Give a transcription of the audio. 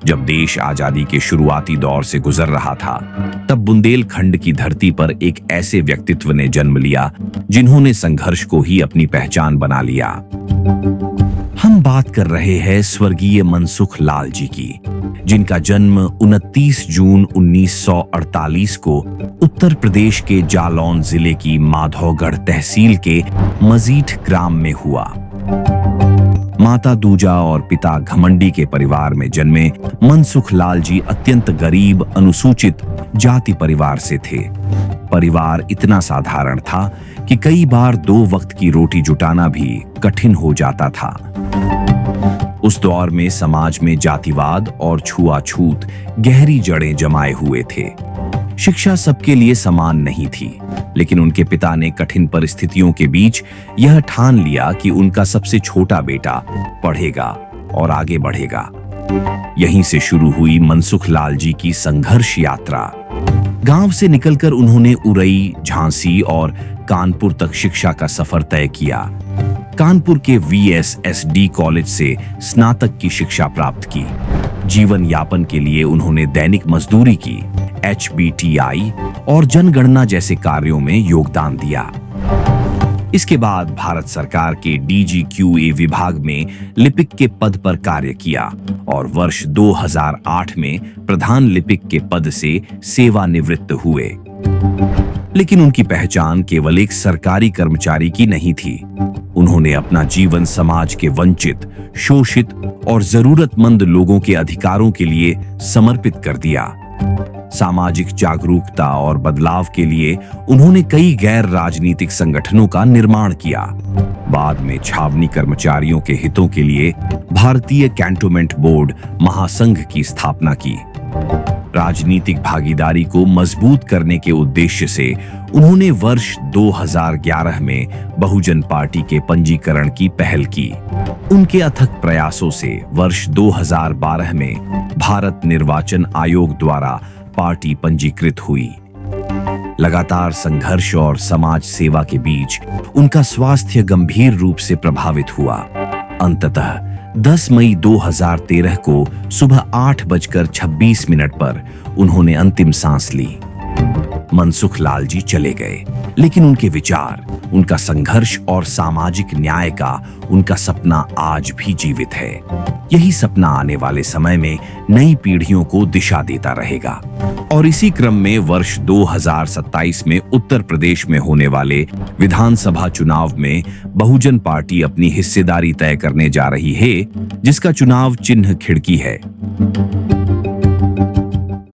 जब देश आजादी के शुरुआती दौर से गुजर रहा था, तब बुंदेलखंड की धरती पर एक ऐसे व्यक्तित्व ने जन्म लिया जिन्होंने संघर्ष को ही अपनी पहचान बना लिया। हम बात कर रहे हैं स्वर्गीय मनसुख लाल जी की, जिनका जन्म 29 जून 1948 को उत्तर प्रदेश के जालौन जिले की माधवगढ़ तहसील के मजीठ ग्राम में हुआ। माता दूजा और पिता घमंडी के परिवार में जन्मे मनसुख लाल जी अत्यंत गरीब अनुसूचित जाति परिवार से थे। परिवार इतना साधारण था कि कई बार 2 वक्त की रोटी जुटाना भी कठिन हो जाता था। उस दौर में समाज में जातिवाद और छुआछूत गहरी जड़ें जमाए हुए थे। शिक्षा सबके लिए समान नहीं थी, लेकिन उनके पिता ने कठिन परिस्थितियों के बीच यह ठान लिया कि उनका सबसे छोटा बेटा पढ़ेगा और आगे बढ़ेगा। यहीं से शुरू हुई मनसुख लाल जी की संघर्ष यात्रा। गांव से निकलकर उन्होंने उरई, झांसी और कानपुर तक शिक्षा का सफर तय किया। कानपुर के VSSD कॉलेज से स्नातक की शिक्षा प्राप्त की। जीवन यापन के लिए उन्होंने दैनिक मजदूरी की, HBTI और जनगणना जैसे कार्यों में योगदान दिया। इसके बाद भारत सरकार के DGQA विभाग में लिपिक के पद पर कार्य किया और वर्ष 2008 में प्रधान लिपिक के पद से सेवानिवृत्त हुए। लेकिन उनकी पहचान केवल एक सरकारी कर्मचारी की नहीं थी। उन्होंने अपना जीवन समाज के वंचित, शोषित और जरूरतमंद लोगों के अधिकारों के लिए समर्पित कर दिया। सामाजिक जागरूकता और बदलाव के लिए उन्होंने कई गैर राजनीतिक संगठनों का निर्माण किया। बाद में छावनी कर्मचारियों के हितों के लिए भारतीय कैंटोनमेंट बोर्ड महासंघ की स्थापना की। राजनीतिक भागीदारी को मजबूत करने के उद्देश्य से उन्होंने वर्ष 2011 में बहुजन पार्टी के पंजीकरण की पहल की। उनके अथक प्रयासों से वर्ष 2012 में भारत निर्वाचन आयोग द्वारा पार्टी पंजीकृत हुई। लगातार संघर्ष और समाज सेवा के बीच उनका स्वास्थ्य गंभीर रूप से प्रभावित हुआ। अंततः 10 मई 2013 को सुबह 8:26 पर उन्होंने अंतिम सांस ली। मनसुख लाल जी चले गए, लेकिन उनके विचार, उनका संघर्ष और सामाजिक न्याय का उनका सपना आज भी जीवित है। यही सपना आने वाले समय में नई पीढ़ियों को दिशा देता रहेगा। और इसी क्रम में वर्ष 2027 में उत्तर प्रदेश में होने वाले विधानसभा चुनाव में बहुजन पार्टी अपनी हिस्सेदारी तय करने जा रही है, जिसका चुनाव चिन्ह खिड़की है।